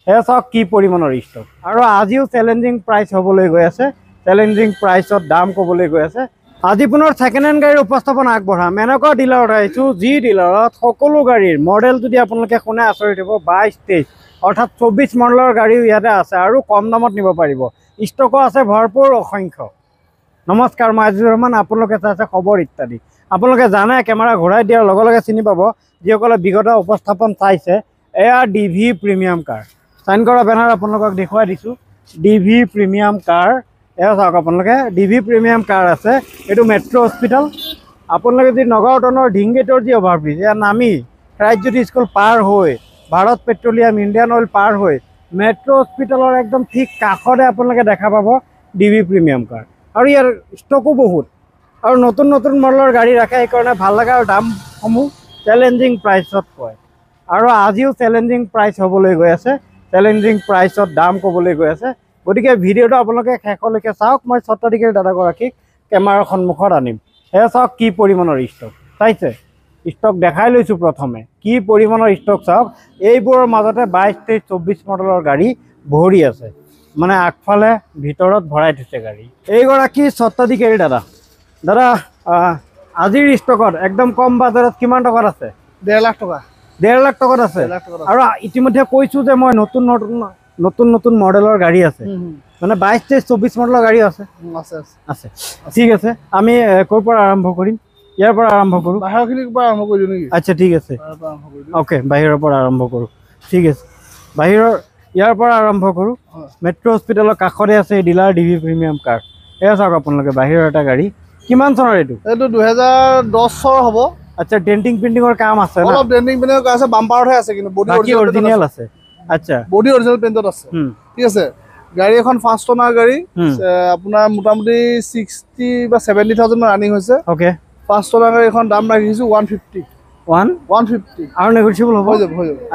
এয়া চাওক কি পৰিমাণৰ ষ্টক আৰু আজিও চ্যালেঞ্জিং প্ৰাইচ হ'বলৈ গৈ আছে চ্যালেঞ্জিং প্ৰাইচত দাম ক'বলৈ গৈ আছে আজি পুনৰ সেকেন্ড হ্যান্ড গাড়ীৰ উপস্থাপন আগবঢ়াম এনেকুৱা ডিলাৰত আহিছোঁ যি ডিলাৰত সকলো গাড়ীৰ মডেল যদি আপোনালোকে শুনে আচৰিত হ'ব 22-23 অৰ্থাৎ 24 মডেলৰ গাড়ীও ইয়াতে আছে আৰু কম দামত নিব পাৰিব ষ্টকো আছে ভৰপূৰ অসংখ্য নমস্কাৰ মই আজিজুৰ ৰহমান আপোনালোকে চাইছে খবৰ ইত্যাদি আপোনালোকে জানে কেমেৰা ঘূৰাই দিয়াৰ লগে লগে চিনি পাব যিসকলে বিগত উপস্থাপন চাইছে এয়া ডিভি প্ৰিমিয়াম কাৰ সাইন কৰা বেনাৰ আপোনালোকক দেখুৱাই দিছোঁ ডিভি প্ৰিমিয়াম কাৰ এয়া চাওক আপোনালোকে ডিভি প্ৰিমিয়াম কাৰ আছে এইটো মেট্ৰ' হস্পিটেল আপোনালোকে যদি নগাঁও টাউনৰ ঢিংগেটৰ যি অভাৰব্ৰিজ এয়া নামি ৰাজ্যজ্যোতি স্কুল পাৰ হৈ ভাৰত পেট্ৰলিয়াম ইণ্ডিয়ান অইল পাৰ হৈ মেট্ৰ' হস্পিটেলৰ একদম ঠিক কাষতে আপোনালোকে দেখা পাব ডিভি প্ৰিমিয়াম কাৰ আৰু ইয়াৰ ষ্টকো বহুত আৰু নতুন নতুন মডেলৰ গাড়ী ৰাখে সেইকাৰণে ভাল লগা আৰু দামসমূহ চ্যালেঞ্জিং প্ৰাইচত কয় আৰু আজিও চ্যালেঞ্জিং প্ৰাইচ হ'বলৈ গৈ আছে চ্যালেঞ্জিং প্ৰাইচত দাম ক'বলৈ গৈ আছে গতিকে ভিডিঅ'টো আপোনালোকে শেষলৈকে চাওক মই স্বত্বাধিকাৰী দাদাগৰাকীক কেমেৰাৰ সন্মুখত আনিম সেয়া চাওক কি পৰিমাণৰ ষ্টক চাইছে ষ্টক দেখাই লৈছোঁ প্ৰথমে কি পৰিমাণৰ ষ্টক চাওক এইবোৰৰ মাজতে 22-23-24 মডেলৰ গাড়ী ভৰি আছে মানে আগফালে ভিতৰত ভৰাই থৈছে গাড়ী এইগৰাকী স্বত্বাধিকাৰী দাদা দাদা আজিৰ ষ্টকত একদম কম বাজাৰত কিমান টকাত আছে 1.5 লাখ টকা 1.5 লাখ টকাত আছে আৰু ইতিমধ্যে কৈছোঁ যে মই নতুন নতুন মডেলৰ গাড়ী আছে মানে 22-23-24 মডেলৰ গাড়ী আছে আছে ঠিক আছে আমি ক'ৰ পৰা আৰম্ভ কৰিম ইয়াৰ পৰা আৰম্ভ কৰোঁ বাহিৰখিনিৰ পৰা আৰম্ভ কৰি দিওঁ নেকি আচ্ছা ঠিক আছে অ'কে বাহিৰৰ পৰা আৰম্ভ কৰোঁ ঠিক আছে ইয়াৰ পৰা আৰম্ভ কৰোঁ মেট্ৰ' হস্পিটেলৰ কাষতে আছে এই ডিলাৰ ডিভি প্ৰিমিয়াম কাৰ এয়া চাওক আপোনালোকে বাহিৰৰ এটা গাড়ী কিমান চনৰ এইটো 2010 চনৰ হ'ব আচ্ছা ডেন্টিং পেইন্টিঙৰ কাম আছে না অলপ ডেন্টিং পেইন্টিঙৰ কাম আছে বাম্পাৰহে আছে কিন্তু বডি অৰিজিনেল আছে আচ্ছা বডি অৰিজিনেল পেইন্টত আছে ঠিক আছে গাড়ী এখন ফাৰ্ষ্ট অনাৰ গাড়ী আপোনাৰ মোটামুটি 60 বা 70,000 ৰানিং হৈছে ওকে ফাৰ্ষ্ট অনাৰ গাড়ী এখন দাম ৰাখিছোঁ 150 আৰু নেগোচিয়েবল হ'ব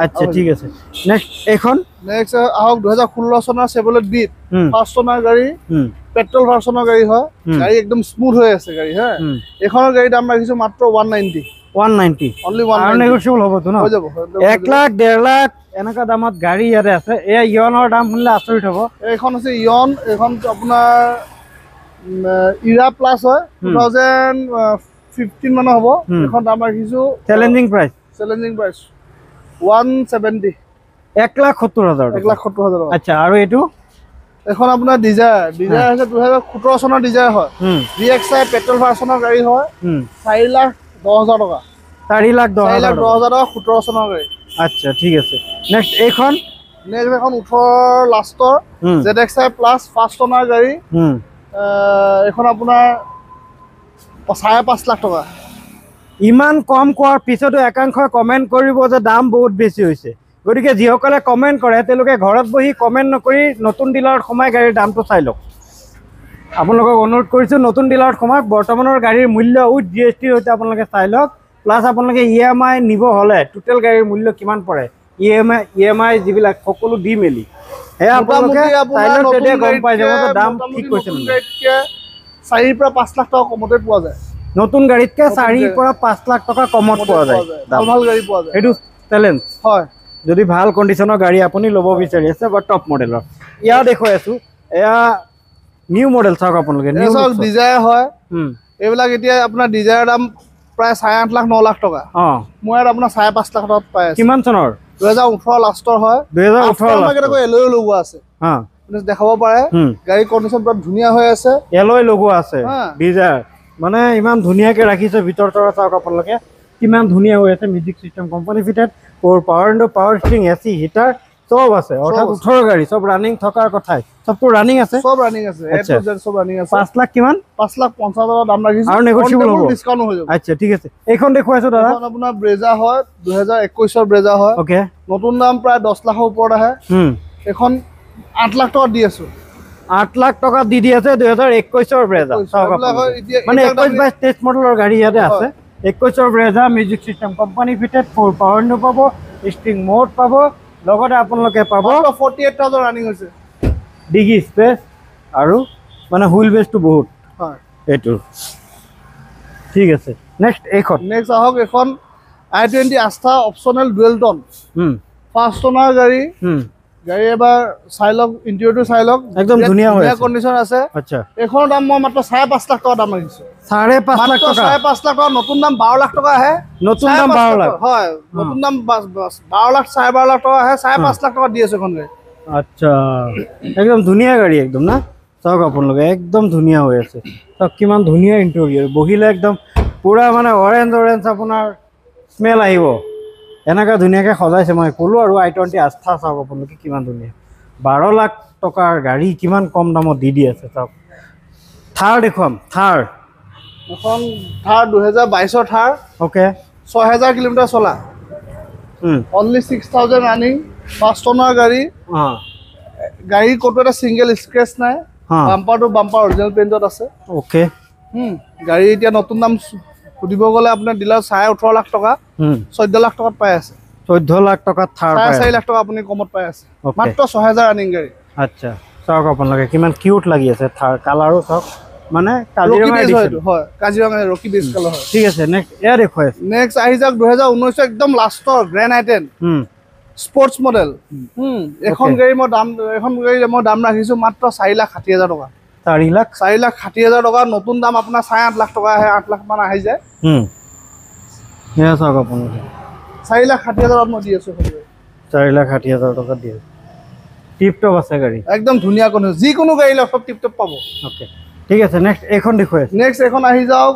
আচ্ছা ঠিক আছে নেক্সট আহক 2016 চনৰ চেভলেট বিট ফাৰ্ষ্ট অনাৰ গাড়ী পেট্ৰল ভাৰ্চনৰ গাড়ী হয় গাড়ী একদম স্মুথ হৈ আছে গাড়ী হা এখনৰ গাড়ী দাম ৰাখিছোঁ মাত্ৰ 190 অনলি 190 আৰু নেগোচিয়েবল হ'ব তো ন হৈ যাব 1 লাখ 1.5 লাখ এনেকুৱা দামত গাড়ী ইয়াতে আছে এয়া ইয়নৰ দাম শুনিলে আচৰিত হ'ব এইখন আছে ইয়ন এইখন আপোনাৰ ইৰা প্লাছ হয় 2015 মানৰ হ'ব এখন দাম ৰাখিছোঁ চ্যালেঞ্জিং প্ৰাইচ 170 1,70,000 আচ্ছা আৰু এইটো এখন আপোনাৰ ডিজায়াৰ হৈছে 2017 চনৰ ডিজায়াৰ হয় VXI পেট্ৰল ভাৰ্চনৰ গাড়ী হয় 4,10,000 টকা 4,10,000 টকা 17 চনৰ গাড়ী আচ্ছা ঠিক আছে নেক্সট এখন 18 লাষ্টৰ ZXI প্লাছ ফাৰ্ষ্ট অনাৰ গাড়ী এখন আপোনাৰ 5.5 লাখ টকা ইমান কম কোৱাৰ পিছতো একাংশই কমেণ্ট কৰিব যে দাম বহুত বেছি হৈছে গতিকে যিসকলে কমেণ্ট কৰে তেওঁলোকে ঘৰত বহি কমেণ্ট নকৰি নতুন ডিলাৰত সোমাই গাড়ীৰ দামটো চাই লওক আপোনালোকক অনুৰোধ কৰিছোঁ নতুন ডিলাৰত সোমাওক বৰ্তমানৰ গাড়ীৰ মূল্য উইথ GSTৰ সৈতে আপোনালোকে চাই লওক প্লাছ আপোনালোকে EMI নিব হ'লে টোটেল গাড়ীৰ মূল্য কিমান পৰে EMI যিবিলাক সকলো দি মেলি সেয়া আপোনালোকে চাই লওক তেতিয়া গম পাই যাব যে দাম ঠিক কৈছে 4 পৰা 5 লাখ টকা কমতে পোৱা যায় নতুন গাড়ীতকৈ 4 পৰা 5 লাখ টকা কমত পোৱা যায় ভাল গাড়ী পোৱা যায় এইটো চ্যালেঞ্জ হয় যদি ভাল কণ্ডিশ্যনৰ গাড়ী আপুনি ল'ব বিচাৰি আছে বা টপ মডেলৰ ইয়াৰ দেখুৱাই আছোঁ এয়া নিউ মডেল চাওক আপোনালোকে নিউ ডিজায়াৰ হয় এইবিলাক এতিয়া আপোনাৰ ডিজায়াৰ দাম প্ৰায় 8.5 লাখ 9 লাখ টকা মই ইয়াত আপোনাৰ 5.5 লাখ টকাত পাই আছোঁ কিমান চনৰ 2018 লাষ্টৰ হয় 2018 এলয় লগোৱা আছে দেখাব পাৰে গাড়ী কণ্ডিশ্যন পুৰা ধুনীয়া হৈ আছে এলয় লগোৱা আছে ডিজায়াৰ মানে ইমান ধুনীয়াকৈ ৰাখিছে ভিতৰ পৰা চাওক আপোনালোকে কিমান ধুনীয়া হৈ আছে music system company fitted power window power stirring AC heater সব আছে অৰ্থাৎ 18 গাড়ী সব ৰানিং থকাৰ কথাই সবটো ৰানিং আছে সব ৰানিং আছে সব ৰানিং আছে 5 লাখ কিমান 5,50,000 দাম ৰাখিছোঁ আৰু নেগোচিয়েবল হ'ব ডিসকাউন্ট হৈ যাব আচ্ছা ঠিক আছে এইখন দেখুৱাইছো দাদা এখন আপোনাৰ ব্ৰেজা হয় 2021 ৰ ব্ৰেজা হয় ওকে নতুন দাম প্ৰায় 10 লাখৰ ওপৰত আহে এখন 8 লাখ টকা দি আছোঁ 8 লাখ টকা দি আছে 2021 ৰ ব্ৰেজা মানে 21-22 মডেলৰ গাড়ী ইয়াতে আছে 21 ৰ Brezza music system company fitted power window পাব ষ্টিৰিং মোড পাব লগতে আপোনালোকে পাব 48,000 ৰানিং হৈছে ডিগি স্পেচ আৰু মানে হুইল বেছটো বহুত হয় এইটো ঠিক আছে নেক্সট আহক এখন i20 আস্থা অপচনেল ডুৱেল টন ফাৰ্ষ্ট অনাৰ গাড়ী গাড়ী এবাৰ চাই লওক, ইণ্টেৰিয়ৰটো চাই লওক, একদম ধুনীয়া হৈ আছে কণ্ডিশ্যন আছে। আচ্ছা, এইখনৰ দাম মই মাত্ৰ 5.5 লাখ টকা দাম ৰাখিছো। 5.5 লাখ টকা, 5.5 লাখ টকা, নতুন দাম 12 লাখ টকা আহে। নতুন দাম 12 লাখ, হয়, নতুন দাম 12 লাখ 12.5 লাখ টকা আহে, 5.5 লাখ টকা দি আছে এখন গাড়ী। আচ্ছা, একদম ধুনীয়া গাড়ী একদম না। চাওক আপোনালোকে একদম ধুনীয়া হৈ আছে, চাওক কিমান ধুনীয়া ইণ্টেৰিয়ৰ, বহিলে একদম পুৰা মানে অৰেঞ্জ আপোনাৰ স্মেল আহিব। এনেকৈ ধুনীয়াকৈ সজাইছে, মই ক'লোঁ আৰু i20 আস্থা চাওক আপোনালোকে কিমান ধুনীয়া। 12 লাখ টকাৰ গাড়ী কিমান কম দামত দি আছে চাওক। থাৰ দেখুৱাম, থাৰ এখন থাৰ 2022 থাৰ। অ'কে, 6000 কিলোমিটাৰ চলা, অনলি 6000 ৰানিং, 5 টনৰ গাড়ী। গাড়ীৰ ক'তো এটা ছিংগল স্ক্ৰেচ নাই, বাম্পাৰটো বাম্পাৰ অৰিজিনেল পেইণ্টত আছে। অ'কে, গাড়ী এতিয়া নতুন দাম সুধিব গ'লে আপোনাৰ ডিলাৰ 18.5 লাখ টকা, 14 লাখ টকাত পাই আছে। 14 লাখ টকাত থাৰ, 4.5 লাখ টকা আপুনি কমত পাই আছে, মাত্ৰ 6000 ৰানিং গাড়ী। আচ্ছা, চাওক আপোনালোকে কিমান কিউট লাগি আছে থাৰ, কালাৰো চাওক, মানে কাজিৰঙা এডিশ্যন। হয়, কাজিৰঙা ৰকি বেছ কালাৰ হয়। ঠিক আছে, নেক্সট এয়া দেখুৱাই আছে। নেক্সট আহি যাওক 2019 একদম লাষ্টৰ গ্ৰেণ্ড আই10 স্পৰ্টছ মডেল। এখন গাড়ী মই দাম ৰাখিছো মাত্ৰ 4,60,000 টকা। 4,60,000 টকা, নতুন দাম আপোনাৰ 8.5 লাখ টকা আহে, 8 লাখ মান আহি যায়। এয়া চাওক আপোনালোকে 4,60,000 মই দি আছো। 4,60,000 টকা দি আছে, টিপ টপ আছে গাড়ী, একদম ধুনীয়া কোনো যিকোনো গাড়ী লওক সব টিপ টপ পাব। অ'কে, ঠিক আছে, নেক্সট এইখন দেখুৱাই আছে। নেক্সট এখন আহি যাওক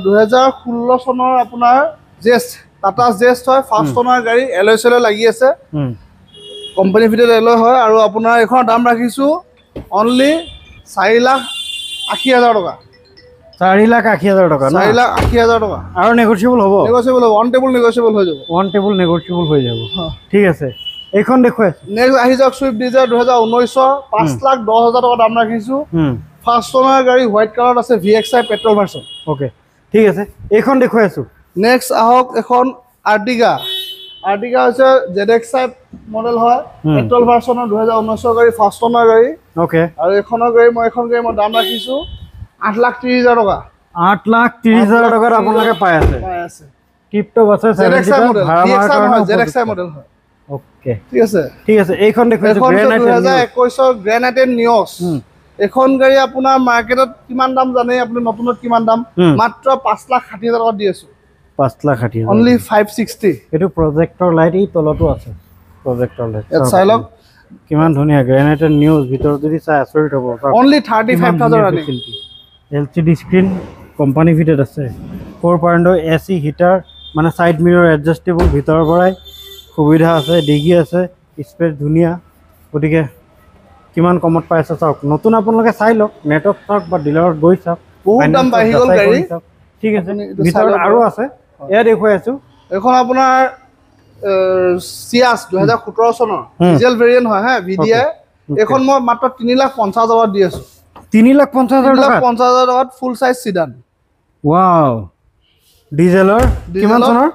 2016 চনৰ আপোনাৰ জেষ্ট, টাটা জেষ্ট হয়, 5 টনৰ গাড়ী, এলয় চেলয় লাগি আছে, কোম্পানী ফিটেড এলয় হয়। আৰু আপোনাৰ এইখনৰ দাম ৰাখিছো অনলি 4,80,000 টকা। 4,80,000 টকা, 4,80,000 টকা। আৰু নেগোচিয়েবল হ'ব? নেগোচিয়েবল হ'ব, অন টেবুল নেগোচিয়েবল হৈ যাব। অন টেবুল নেগোচিয়েবল হৈ যাব, ঠিক আছে। এইখন দেখুৱাই আছে। নেক্সট আহি যাওক চুইফ্ট ডিজায়াৰ 2019, 5,10,000 টকা দাম ৰাখিছো। 5 টনৰ গাড়ী, হোৱাইট কালাৰত আছে, VXI পেট্ৰল ভাৰ্চন। অ'কে, ঠিক আছে, এইখন দেখুৱাই আছো। নেক্সট আহক এখন আৰ্টিগা। আৰ্টিগা হৈছে ZXI মডেল হয়, পেট্ৰল ভাৰ্চনৰ 2019 গাড়ী, 5 টনৰ গাড়ী। অ'কে, আৰু এখন গাড়ী মই দাম ৰাখিছো 8,30,000 টকা। 8,30,000 টকাত আপোনালোকে পাই আছে, টিপ টপ আছে, ZXI মডেল, ZXI মডেল হয়। অ'কে, ঠিক আছে, ঠিক আছে, এইখন দেখুৱাই আছো, 2021 গ্ৰেণ্ড আই10 নিয়ছ। এখন গাড়ী আপোনাৰ মাৰ্কেটত কিমান দাম জানে আপুনি, নতুনত কিমান দাম, মাত্ৰ 5,60,000 টকা দি আছো। 5,60,000, অনলি 560। এইটো প্ৰজেক্টৰ লাইট, এই তলতো আছে প্ৰজেক্টৰ লাইট, চাই লওক কিমান ধুনীয়া। গ্ৰেণ্ড আই10 নিউজ ভিতৰত যদি চাই আচৰিত হ'ব। Only 35,000 running. LCD screen company fitted আছে, 4.0 AC হিটাৰ, মানে ছাইড মিৰৰ এডজাষ্টেবল, ভিতৰৰ পৰাই সুবিধা আছে, ডিগি আছে, স্পেচ ধুনীয়া। গতিকে কিমান কমত পাই আছে চাওক, নতুন আপোনালোকে চাই লওক, নেটত চাওক বা ডিলাৰত গৈ চাওক, বহুত দাম বাঢ়ি গ'ল গাড়ী। ঠিক আছে, ভিতৰত আৰু আছে, এয়া দেখুৱাই আছো। এইখন আপোনাৰ চিয়াছ 2017 চনৰ ডিজেল ভেৰিয়েণ্ট হয়, হা, VDI। এইখন মই মাত্ৰ 3,50,000 টকাত দি আছো। 3,50,000 টকাত ফুল চাইজ চিডান। ৱাও, ডিজেলৰ কিমান চনৰ?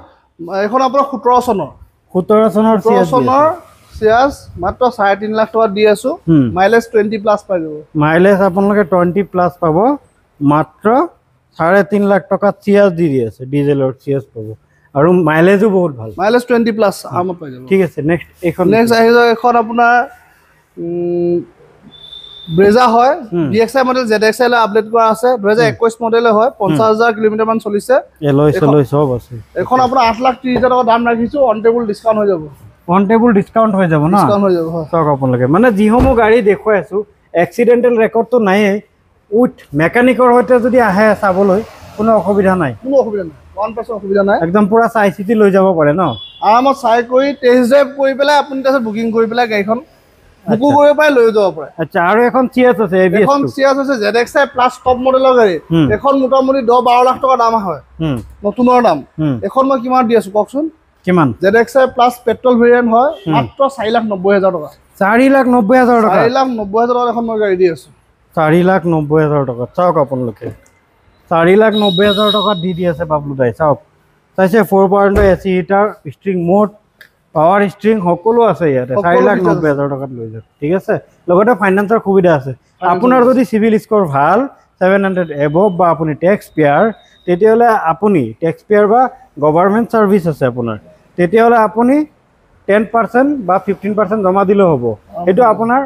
এইখন আপোনাৰ 17 চনৰ। 17 চনৰ চিয়াছ, মাত্ৰ 3.5 লাখ টকাত দি আছো। মাইলেজ 20+ পাই যাব। মাইলেজ আপোনালোকে 20+ পাব, মাত্ৰ 3.5 লাখ টকাত চিয়াছ দি আছে, ডিজেলৰ চিয়াছ পাব, আৰু মাইলেজো বহুত ভাল, মাইলেজ 20+ আৰামত পাই যাব। ঠিক আছে, নেক্সট এইখন। নেক্সট আহি যাব এখন আপোনাৰ ব্ৰেজা হয়, DXI মডেল, ZXI লৈ আপডেট কৰা আছে, 2021 মডেলে হয়, 50,000 কিলোমিটাৰ মান চলিছে, এলয় চব আছে। এখন আপোনাৰ 8,30,000 টকা দাম ৰাখিছো, অন টেবুল ডিছকাউণ্ট হৈ যাব। অন টেবুল ডিছকাউণ্ট হৈ যাব না, ডিছকাউণ্ট হৈ যাব। চাওক আপোনালোকে, মানে যিসমূহ গাড়ী দেখুৱাই আছো, এক্সিডেণ্টেল ৰেকৰ্ডটো নায়েই, উইথ মেকানিকৰ সৈতে যদি আহে চাবলৈ কোনো অসুবিধা নাই, কোনো অসুবিধা নাই, 1% অসুবিধা নাই, একদম পুৰা চাই চিতি লৈ যাব পাৰে ন, আৰামত চাই কৰি টেষ্ট ড্ৰাইভ কৰি পেলাই আপুনি তাৰপিছত বুকিং কৰি পেলাই গাড়ীখন বুকু কৰিব পাৰে, লৈ যাব পাৰে। আচ্ছা, আৰু এখন চিয়াছ আছে, এখন চিয়াছ আছে ZXI প্লাছ টপ মডেলৰ গাড়ী। এখন মোটামুটি 10-12 লাখ টকা দাম হয়, নতুনৰ দাম। এখন মই কিমান দি আছো কওকচোন? কিমান? ZXI প্লাছ পেট্ৰল ভেৰিয়েণ্ট হয়, মাত্ৰ 4,90,000 টকা। 4,90,000 টকা, 4,90,000 টকা এখন মই গাড়ী দি আছো। 4,90,000 টকা, চাওক আপোনালোকে 4,90,000 টকাত দি আছে বাবলু দাই, চাওক চাইছে। 4.0 AC heater, string mode, power string সকলো আছে ইয়াতে। 4,90,000 টকাত লৈ যাওক, ঠিক আছে। লগতে ফাইনেন্সৰ সুবিধা আছে। আপোনাৰ যদি চিভিল স্ক'ৰ ভাল, 700 এবভ, বা আপুনি টেক্স পেয়াৰ, তেতিয়াহ'লে আপুনি টেক্স পেয়াৰ বা গভৰ্ণমেণ্ট ছাৰ্ভিচ আছে আপোনাৰ, তেতিয়াহ'লে আপুনি 10% বা 15% জমা দিলেও হ'ব এইটো আপোনাৰ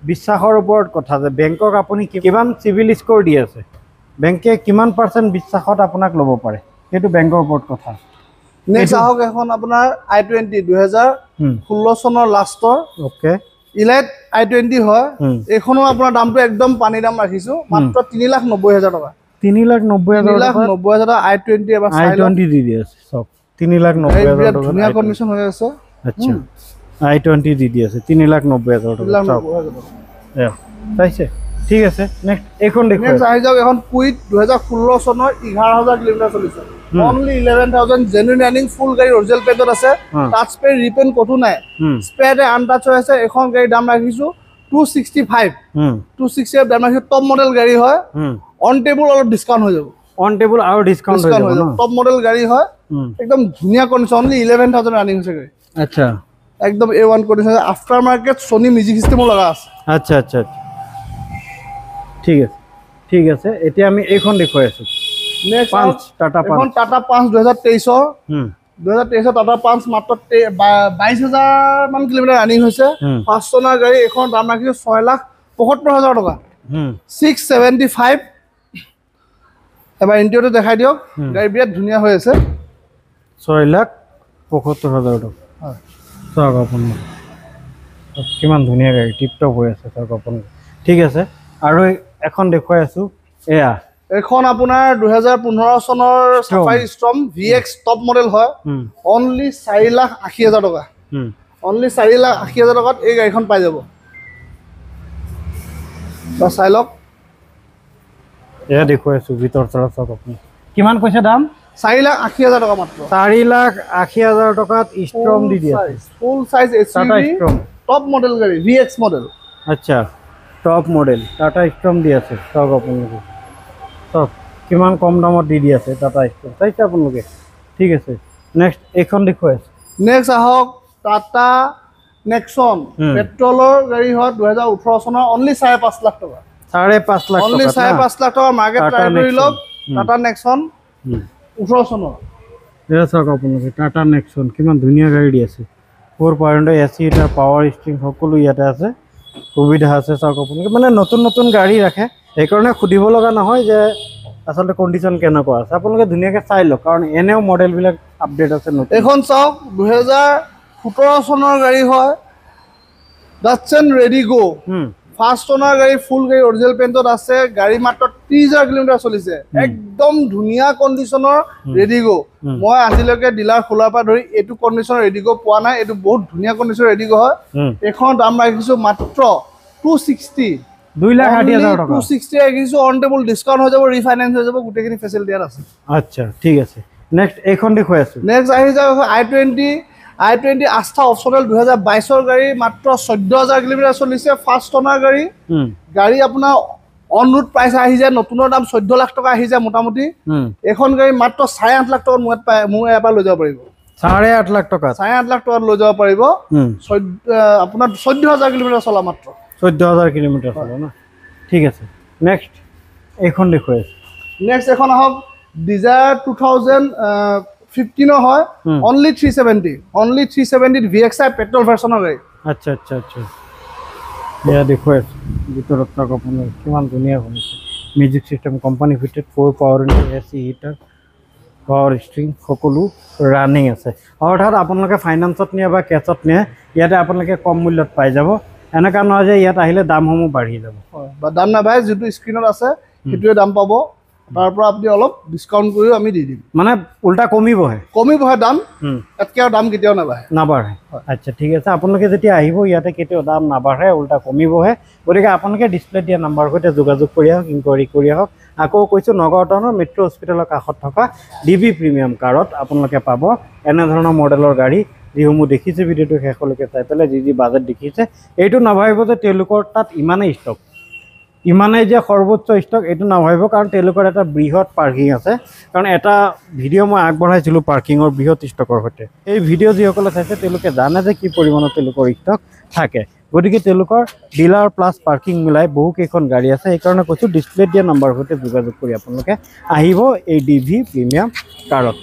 বিশ্বাসৰ ওপৰত কথা যে বেংকক আপুনি কিমান সিভিল স্কোৰ দি আছে বেংকে কিমান % বিশ্বাসত আপোনাক ল'ব পাৰে সেইটো বেংকৰ ওপৰত কথা নেক্সট আহক এখন আপোনাৰ i20 2016 চনৰ লাষ্টৰ ওকে ইলাইট i20 হয় এখনো আপোনাৰ দামটো একদম পানী দাম ৰাখিছো মাত্ৰ 3,90,000 টকা 3,90,000 টকা i20 এবাৰ i20 দি আছে সব 3,90,000 টকা ধুনীয়া কন্ডিশন হৈ আছে আচ্ছা i20 দি আছে 3,90,000 টকা চাইছে ঠিক আছে নেক্সট এখন দেখো নেক্সট আহি যাওক এখন কুইট 2016 চনৰ 11,000 কিলোমিটাৰ চলিছে অনলি 11,000 জেনুইন ৰানিং ফুল গাড়ী অৰিজিনাল পেডত আছে টাচ পে ৰিপেন কতো নাই স্পেয়াৰে আনটাচ হৈ আছে এখন গাড়ী দাম ৰাখিছো 265 260 দাম ৰাখিছো টপ মডেল গাড়ী হয় অন টেবল অলপ ডিসকাউন্ট হৈ যাব অন টেবল আৰু ডিসকাউন্ট হৈ যাব টপ মডেল গাড়ী হয় একদম ধুনীয়া কন্ডিশন অনলি 11,000 ৰানিং হৈছে গাড়ী আচ্ছা একদম A1 condition after market Sony music সিস্টেমও লাগা আছে আচ্ছা আচ্ছা ঠিক আছে এতিয়া আমি এইখন দেখুৱাই আছো নেক্সট পাঁচ টাটা পাঁচ এখন টাটা 5 2023 টাটা 5 মাত্ৰ 22,000 মান কিলোমিটাৰ ৰানিং হৈছে 5 চনৰ গাড়ী এখন দাম ৰাখিছো 6,75,000 টকা 675 এবাৰ ইন্টেৰিয়ৰটো দেখাই দিয়ক গাড়ী বিৰাট ধুনীয়া হৈ আছে 6,75,000 টকা হয় চাওক আপুনি কিমান ধুনীয়া গাড়ী টিপ টপ হৈ আছে চাওক আপুনি ঠিক আছে আৰু এখন দেখুৱাই আছো এয়া এখন আপোনাৰ 2015 চনৰ সাফাৰি ষ্টৰ্ম VX টপ মডেল হয় অনলি 4,80,000 টকা অনলি 4,80,000 টকাত এই গাড়ীখন পাই যাব বা চাই লওক এয়া দেখুৱাই আছো ভিতৰ পৰা চাওক আপুনি কিমান কৈছে দাম 4,80,000 টকা মাত্ৰ 4,80,000 টকাত ষ্টৰ্ম দি দিয়ে ফুল সাইজ SUV টপ মডেল গাড়ী VX মডেল আচ্ছা টপ মডেল টাটা ষ্টৰ্ম দি আছে চাওক আপোনালোকে চাওক কিমান কম দামত দি আছে টাটা ষ্টৰ্ম চাইছে আপোনালোকে ঠিক আছে নেক্সট এইখন দেখুৱাই আছে নেক্সট আহক টাটা নেক্সন পেট্ৰলৰ গাড়ী হয় 2018 চনৰ অনলি 5.5 লাখ টকা 5.5 লাখ অনলি 5.5 লাখ টকা মাৰ্কেট ট্ৰাই কৰি লওক টাটা নেক্সন 18 চনৰ এয়া চাওক আপোনালোকে টাটা নেক্সন কিমান ধুনীয়া গাড়ী দি আছে 4.0 AC এটা পাৱাৰ ষ্টিং সকলো ইয়াতে আছে সুবিধা আছে চাওক আপোনালোকে মানে নতুন নতুন গাড়ী ৰাখে সেইকাৰণে সুধিব লগা নহয় যে আসলে কন্ডিশন কেনেকুৱা আছে আপোনালোকে ধুনীয়াকৈ চাই লওক কাৰণ এনেও মডেলবিলাক আপডেট আছে নতুন এখন চাওক 2017 চনৰ গাড়ী হয় ডাটসন ৰেডিগো ফাৰ্ষ্ট ওনাৰ গাড়ী ফুল গাড়ী অৰিজিনাল পেইণ্টত আছে গাড়ী মাত্ৰ 30,000 কিলোমিটাৰ চলিছে একদম ধুনীয়া কন্ডিশনৰ ৰেডিগো মই আজিলৈকে ডিলাৰ খোলাৰ পৰা ধৰি এইটো কন্ডিশনৰ ৰেডিগো পোৱা নাই এইটো বহুত ধুনীয়া কন্ডিশনৰ ৰেডিগো হয় এখন দাম ৰাখিছো মাত্ৰ 260 2,60,000 টকা 260 ৰাখিছো অন টেবল ডিসকাউন্ট হৈ যাব ৰিফাইনেন্স হৈ যাব গোটেইখিনি ফেচিলিটি আছে আচ্ছা ঠিক আছে নেক্সট এইখন দেখুৱাই আছো নেক্সট আহি যাওক i20 আস্থা অপচনেল 2022 ৰ গাড়ী মাত্ৰ 14,000 কিলোমিটাৰ চলিছে ফাৰ্ষ্ট ওনাৰ গাড়ী আপোনাৰ অন ৰুট প্ৰাইস আহি যায় নতুনৰ দাম 14 লাখ টকা আহি যায় মোটামুটি এখন গাড়ী মাত্ৰ 8.5 লাখ টকাত মোৰ এপা লৈ যাব পাৰিব 8.5 লাখ টকা 8.5 লাখ টকাত লৈ যাব পাৰিব আপোনাৰ 14,000 কিলোমিটাৰ চলা মাত্ৰ 14,000 কিলোমিটাৰ চলা না ঠিক আছে নেক্সট এইখন দেখুৱাই আছো নেক্সট এখন আহক ডিজায়াৰ 2015 হয় অনলি 370 VXI পেট্ৰল ভাৰ্চনৰ গাড়ী আচ্ছা আচ্ছা আচ্ছা এয়া দেখুৱাই আছো ভিতৰত চাওক আপোনাৰ কিমান ধুনীয়া হৈছে music system company fitted 4 power AC heater power string সকলো ৰানিং আছে অৰ্থাৎ আপোনালোকে ফাইনেন্সত নিয়ে বা কেছত নিয়ে ইয়াতে আপোনালোকে কম মূল্যত পাই যাব এনেকা নহয় যে ইয়াত আহিলে দামসমূহ বাঢ়ি যাব বা দাম নাবাঢ়ে যিটো স্ক্ৰীনত আছে সেইটোৱে দাম পাব তাৰ পৰা আপুনি অলপ ডিসকাউন্ট কৰিও আমি দি দিম মানে উল্টা কমিবহে দাম এতকে দাম কেতিয়াও নাবাঢ়ে আচ্ছা ঠিক আছে আপোনালোকে যেতিয়া আহিব ইয়াতে কেতিয়াও দাম নাবাঢ়ে উল্টা কমিবহে গতিকে আপোনালোকে ডিসপ্লে দিয়া নাম্বাৰ সৈতে যোগাযোগ কৰি আহক ইনকুৱাৰী কৰি আহক আকৌ কৈছোঁ নগাঁও টাউনৰ মেট্ৰ' হস্পিটেলৰ কাষত থকা DB প্ৰিমিয়াম কাৰত আপোনালোকে পাব এনেধৰণৰ মডেলৰ গাড়ী যিসমূহ দেখিছে ভিডিঅ'টো শেষলৈকে চাই পেলাই যি বাজেট দেখিছে এইটো নাভাবিব যে তেওঁলোকৰ তাত ইমানেই ষ্টক ইমানেই যে সৰ্বোচ্চ ষ্টক এইটো নাভাবিব কাৰণ তেওঁলোকৰ এটা বৃহৎ পাৰ্কিং আছে কাৰণ এটা ভিডিঅ' মই আগবঢ়াইছিলোঁ পাৰ্কিঙৰ বৃহৎ ষ্টকৰ সৈতে এই ভিডিঅ' যিসকলে চাইছে তেওঁলোকে জানে যে কি পৰিমাণৰ তেওঁলোকৰ ষ্টক থাকে গতিকে তেওঁলোকৰ ডিলাৰ প্লাছ পাৰ্কিং মিলাই বহুকেইখন গাড়ী আছে সেইকাৰণে কৈছোঁ ডিছপ্লেত দিয়া নাম্বাৰৰ সৈতে যোগাযোগ কৰি আপোনালোকে আহিব এই DB প্ৰিমিয়াম কাৰত